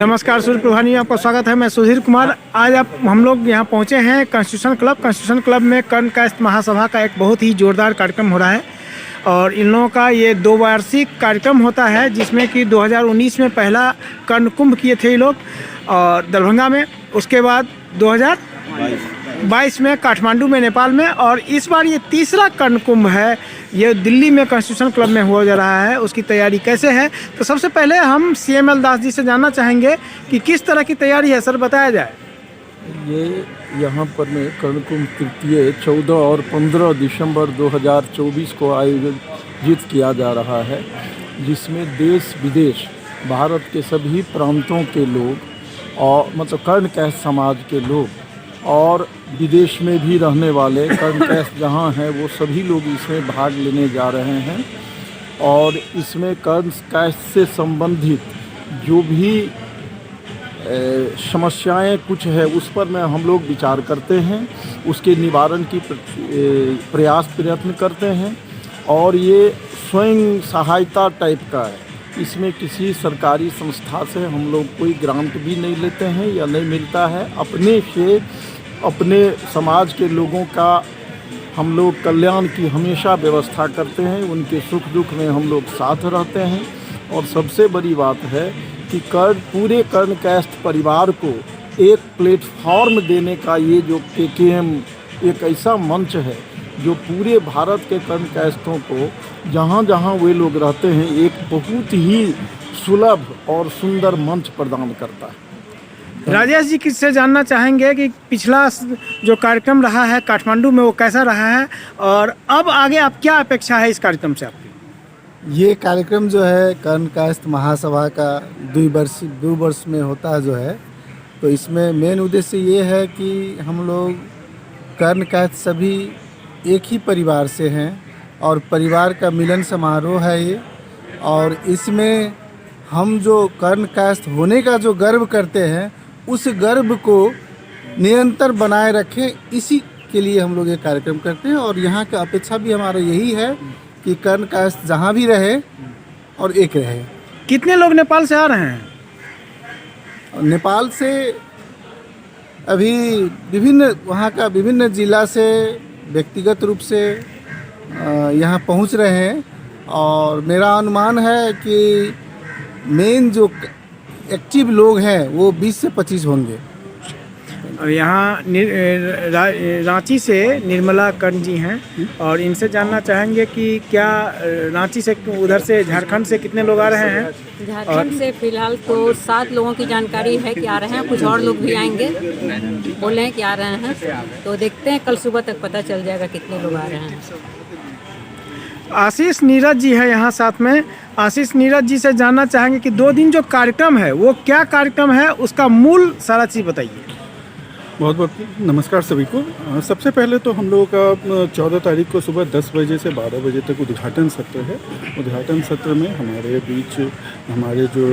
नमस्कार सूर्य प्रभानी, आपका स्वागत है। मैं सुधीर कुमार। आज हम लोग यहाँ पहुँचे हैं कॉन्स्टिट्यूशन क्लब में कर्ण कायस्थ महासभा का एक बहुत ही जोरदार कार्यक्रम हो रहा है और इन लोगों का ये 2 वार्षिक कार्यक्रम होता है, जिसमें कि 2019 में पहला कर्ण कुंभ किए थे ये लोग और दरभंगा में, उसके बाद 2022 में काठमांडू में नेपाल में, और इस बार ये तीसरा कर्ण कुंभ है, ये दिल्ली में कॉन्स्टिट्यूशन क्लब में हुआ जा रहा है। उसकी तैयारी कैसे है, तो सबसे पहले हम CML दास जी से जानना चाहेंगे कि किस तरह की तैयारी है। सर बताया जाए। ये यहाँ पर में कर्ण कुंभ तृतीय 14 और 15 दिसंबर 2024 को आयोजित किया जा रहा है, जिसमें देश विदेश भारत के सभी प्रांतों के लोग और मतलब कर्ण कायस्थ समाज के लोग और विदेश में भी रहने वाले कर्ण कायस्थ जहाँ हैं वो सभी लोग इसमें भाग लेने जा रहे हैं। और इसमें कर्ण कायस्थ से संबंधित जो भी समस्याएं कुछ है उस पर में हम लोग विचार करते हैं, उसके निवारण की प्रयत्न करते हैं। और ये स्वयं सहायता टाइप का है, इसमें किसी सरकारी संस्था से हम लोग कोई ग्रांट भी नहीं लेते हैं या नहीं मिलता है। अपने से अपने समाज के लोगों का हम लोग कल्याण की हमेशा व्यवस्था करते हैं, उनके सुख दुख में हम लोग साथ रहते हैं। और सबसे बड़ी बात है कि पूरे कर्ण कायस्थ परिवार को एक प्लेटफॉर्म देने का ये जो KKM एक ऐसा मंच है जो पूरे भारत के कर्ण कायस्थों को जहाँ जहाँ वे लोग रहते हैं एक बहुत ही सुलभ और सुंदर मंच प्रदान करता है। राजेश जी किससे जानना चाहेंगे कि पिछला जो कार्यक्रम रहा है काठमांडू में वो कैसा रहा है और अब आगे आप क्या अपेक्षा है इस कार्यक्रम से आपकी? ये कार्यक्रम जो है कर्ण कायस्थ महासभा का 2 वर्ष में होता है जो है, तो इसमें मेन उद्देश्य ये है कि हम लोग कर्ण कायस्थ सभी एक ही परिवार से हैं और परिवार का मिलन समारोह है ये। और इसमें हम जो कर्ण कायस्थ होने का जो गर्व करते हैं उस गर्व को निरंतर बनाए रखें, इसी के लिए हम लोग ये कार्यक्रम करते हैं। और यहाँ का अपेक्षा भी हमारा यही है कि कर्ण कायस्थ जहाँ भी रहे और एक रहे। कितने लोग नेपाल से आ रहे हैं? नेपाल से अभी विभिन्न जिला से व्यक्तिगत रूप से यहाँ पहुँच रहे हैं और मेरा अनुमान है कि मेन जो एक्टिव लोग हैं वो 20 से 25 होंगे। और यहाँ रांची से निर्मला कर्ण जी हैं और इनसे जानना चाहेंगे कि क्या रांची से उधर से झारखंड से कितने लोग आ रहे हैं? झारखंड से फिलहाल तो 7 लोगों की जानकारी है कि आ रहे हैं, कुछ और लोग भी आएंगे, बोले हैं कि आ रहे हैं, तो देखते हैं कल सुबह तक पता चल जाएगा कितने लोग आ रहे हैं। आशीष नीरज जी है यहाँ साथ में। आशीष नीरज जी से जानना चाहेंगे कि 2 दिन जो कार्यक्रम है वो क्या कार्यक्रम है, उसका मूल सारा चीज़ बताइए। बहुत बहुत नमस्कार सभी को। सबसे पहले तो हम लोगों का 14 तारीख को सुबह 10 बजे से 12 बजे तक उद्घाटन सत्र है। उद्घाटन सत्र में हमारे बीच हमारे जो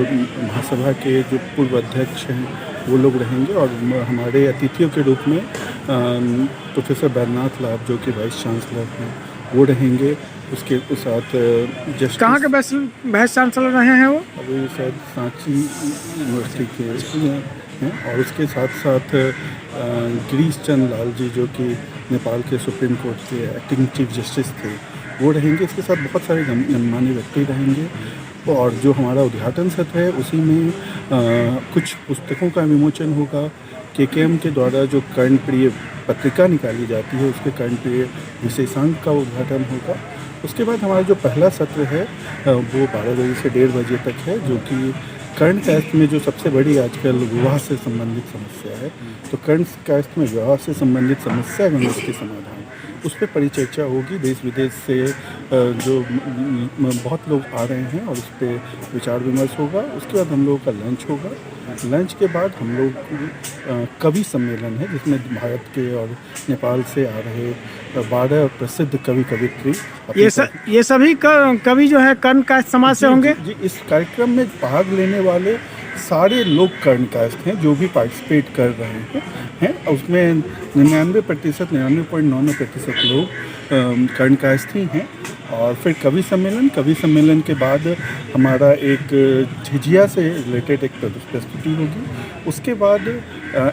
महासभा के जो पूर्व अध्यक्ष हैं वो लोग रहेंगे और हमारे अतिथियों के रूप में प्रोफेसर बैद्यनाथ लाभ जो कि वाइस चांसलर हैं वो रहेंगे। उसके साथ जस्ट कहाँ के वाइस चांसलर रहे हैं वो? अभी शायद सांची यूनिवर्सिटी के हैं। और उसके साथ साथ गिरीश चंद्र लाल जी जो कि नेपाल के सुप्रीम कोर्ट के एक्टिंग चीफ जस्टिस थे वो रहेंगे। इसके साथ बहुत सारे गणमान्य व्यक्ति रहेंगे। और जो हमारा उद्घाटन सत्र है उसी में कुछ पुस्तकों का विमोचन होगा। KKM के द्वारा जो कर्णप्रिय पत्रिका निकाली जाती है उसके कर्णप्रिय विशेषांक का उद्घाटन होगा। उसके बाद हमारा जो पहला सत्र है वो 12 बजे से 1:30 बजे तक है, जो कि कर्ण कायस्थ में जो सबसे बड़ी आजकल विवाह से संबंधित समस्या है, तो कर्ण कायस्थ में विवाह से संबंधित समस्या एवं उसके समाधान उस पर परिचर्चा होगी। देश विदेश से जो बहुत लोग आ रहे हैं और उस पर विचार विमर्श होगा। उसके बाद हम लोगों का लंच होगा। लंच के बाद हम लोग कवि सम्मेलन है जिसमें भारत के और नेपाल से आ रहे 12 प्रसिद्ध कवि कवित्री ये सभी कवि जो है कर्ण कायस्थ समाज से होंगे। जी, इस कार्यक्रम में भाग लेने वाले सारे लोग कर्ण कायस्थ हैं जो भी पार्टिसिपेट कर रहे हैं। उसमें 99% 99.99% लोग कर्णकायस्थ ही हैं। और फिर कवि सम्मेलन के बाद हमारा एक झिझिया से रिलेटेड एक प्रस्तुति होगी। उसके बाद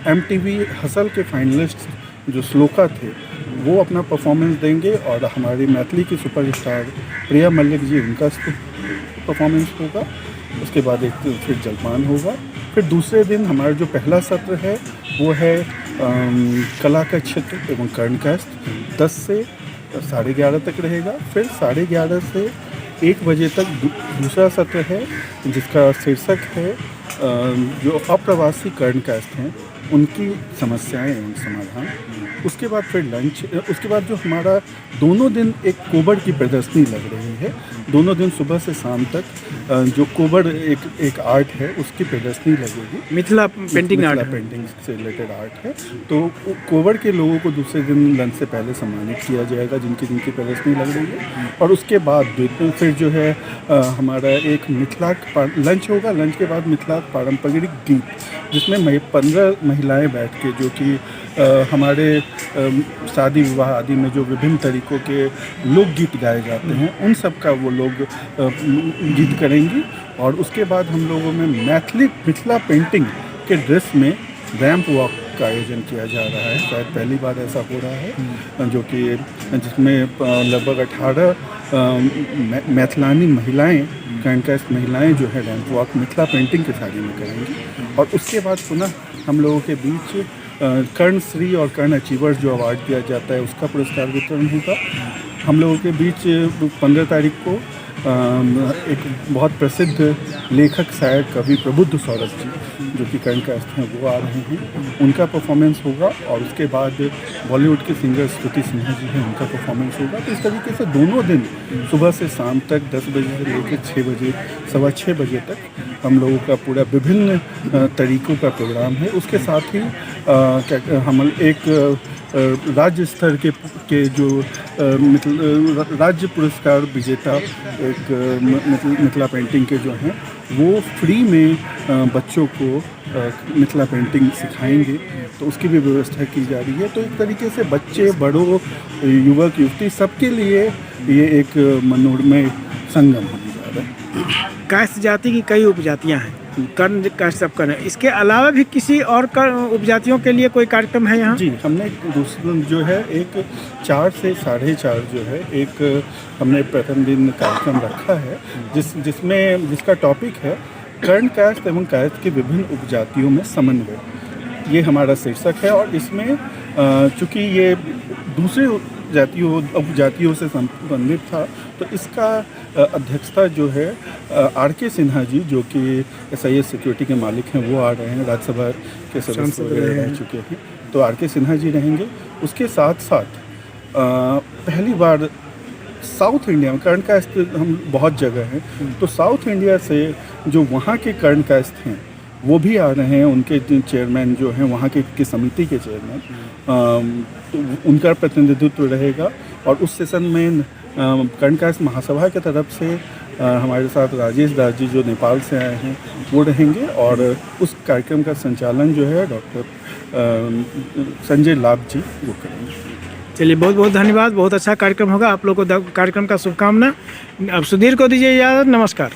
MTV हसल के फाइनलिस्ट जो श्लोका थे वो अपना परफॉर्मेंस देंगे, और हमारी मैथिली की सुपरस्टार प्रिया मल्लिक जी, उनका परफॉर्मेंस होगा। उसके बाद एक फिर जलपान होगा। फिर दूसरे दिन हमारा जो पहला सत्र है वो है कला का क्षेत्र एवं कर्णकायस्थ, 10 से 11:30 तक रहेगा। फिर 11:30 से 1 बजे तक दूसरा सत्र है जिसका शीर्षक है जो अप्रवासी कर्णकायस्थ हैं उनकी समस्याएं एवं समाधान। उसके बाद फिर लंच, उसके बाद जो हमारा दोनों दिन एक कोबर की प्रदर्शनी लग रही है, दोनों दिन सुबह से शाम तक जो कोबर एक आर्ट है उसकी प्रदर्शनी लगेगी। मिथिला पेंटिंग आर्ट है। पेंटिंग से रिलेटेड आर्ट है। तो कोबर के लोगों को दूसरे दिन लंच से पहले सम्मानित किया जाएगा जिनकी प्रदर्शनी लग रही है। और उसके बाद फिर जो है हमारा एक मिथिला लंच होगा। लंच के बाद मिथिला पारंपरिक गीत जिसमें 15 महिलाएं बैठ के, जो कि हमारे शादी विवाह आदि में जो विभिन्न तरीक़ों के लोकगीत गाए जाते हैं उन सब का वो लोग गीत करेंगी। और उसके बाद हम लोगों में मिथिला पेंटिंग के ड्रेस में रैंप वॉक का आयोजन किया जा रहा है। शायद पहली बार ऐसा हो रहा है, जो कि जिसमें लगभग 18 मैथिलानी महिलाएं, कर्णकायस्थ महिलाएं जो है रैंप वॉक मिथिला पेंटिंग की साड़ी में करेंगी। और उसके बाद पुनः हम लोगों के बीच कर्णश्री और कर्ण अचीवर्स जो अवार्ड दिया जाता है उसका पुरस्कार वितरण होगा। हम लोगों के बीच 15 तारीख को एक बहुत प्रसिद्ध लेखक, शायर, कवि प्रबुद्ध सौरभ जी जो कि कर्णकायस्थ हैं वो आ रहे हैं, उनका परफॉर्मेंस होगा। और उसके बाद बॉलीवुड के सिंगर स्तुति सिन्हा जी हैं, उनका परफॉर्मेंस होगा। तो इस तरीके से दोनों दिन सुबह से शाम तक 10 बजे से लेकर 6 बजे, 6:15 बजे तक हम लोगों का पूरा विभिन्न तरीक़ों का प्रोग्राम है। उसके साथ ही हम एक राज्य स्तर के जो राज्य पुरस्कार विजेता एक मिथिला पेंटिंग के जो हैं वो फ्री में बच्चों को मिथिला पेंटिंग सिखाएंगे, तो उसकी भी व्यवस्था की जा रही है। तो एक तरीके से बच्चे, बड़ों, युवक, युवती सबके लिए ये एक मनोरमय संगम होने जा रहा है। कायस्थ जाति की कई उपजातियां हैं, कर्ण कायस्थ सब कर्ण। इसके अलावा भी किसी और उपजातियों के लिए कोई कार्यक्रम है यहाँ? जी, हमने दूसरा जो है एक 4 से 4:30 जो है एक हमने प्रथम दिन कार्यक्रम रखा है जिसका टॉपिक है कर्णकायस्थ एवं कायस्थ की विभिन्न उपजातियों में समन्वय। ये हमारा शीर्षक है। और इसमें चूँकि ये दूसरे उपजातियों से संबंधित था, तो इसका अध्यक्षता जो है RK सिन्हा जी, जो कि SIS सिक्योरिटी के मालिक हैं, वो आ रहे हैं, राज्यसभा के सदस्य रह चुके हैं, तो RK सिन्हा जी रहेंगे। उसके साथ साथ पहली बार साउथ इंडिया में कर्णकायस्थ हम बहुत जगह हैं, तो साउथ इंडिया से जो वहाँ के कर्णकायस्थ हैं वो भी आ रहे हैं। उनके चेयरमैन जो हैं वहाँ की समिति के चेयरमैन, तो उनका प्रतिनिधित्व रहेगा। और उस सेशन में कर्णकायस्थ महासभा की तरफ से हमारे साथ राजेश दास जी जो नेपाल से आए हैं वो रहेंगे। और उस कार्यक्रम का संचालन जो है डॉक्टर संजय लाभ जी वो करेंगे। चलिए, बहुत बहुत धन्यवाद। बहुत अच्छा कार्यक्रम होगा। आप लोगों को कार्यक्रम का शुभकामना। अब सुधीर को दीजिए इजाज़त। नमस्कार।